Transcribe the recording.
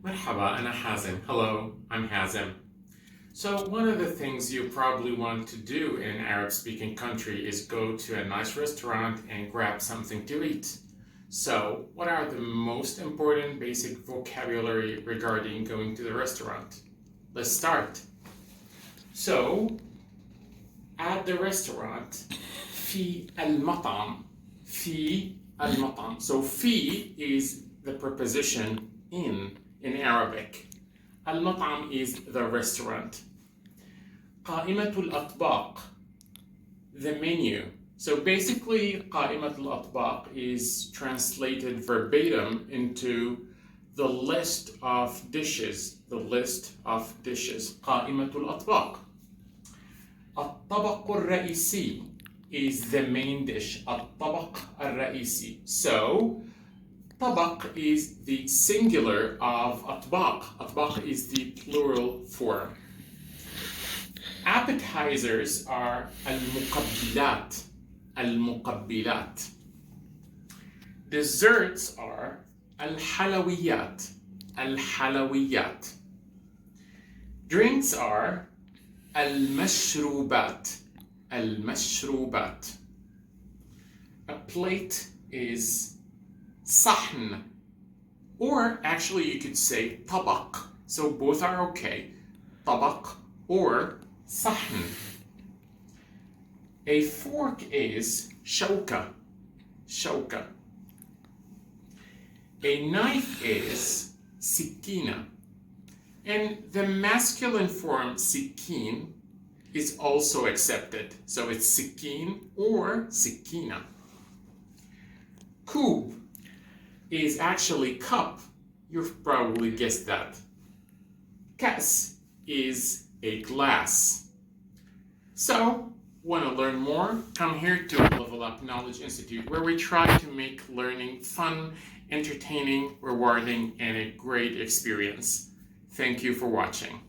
مرحبا, أنا حازم. Hello, I'm Hazem. So one of the things you probably want to do in an Arab-speaking country is go to a nice restaurant and grab something to eat. So what are the most important basic vocabulary regarding going to the restaurant? Let's start. So at the restaurant, في المطعم. في المطعم. So في is the preposition in Arabic. المطعم is the restaurant. قائمة الأطباق, the menu. So basically, قائمة الأطباق is translated verbatim into the list of dishes. The list of dishes. قائمة الأطباق. الطبق الرئيسي is the main dish. الطبق الرئيسي. So طبق is the singular of أطباق. أطباق is the plural form. Appetizers are المقبلات. المقبلات. Desserts are الحلويات. الحلويات. Drinks are المشروبات. المشروبات. A plate is صحن, or actually you could say طبق, so both are okay. طبق or صحن. A fork is شوكة. شوكة. A knife is سكينة. And the masculine form سكين is also accepted, so it's سكين or سكينة. كوب is actually cup. You've probably guessed that. كأس is a glass. So, want to learn more? Come here to Level Up Knowledge Institute, where we try to make learning fun, entertaining, rewarding, and a great experience. Thank you for watching.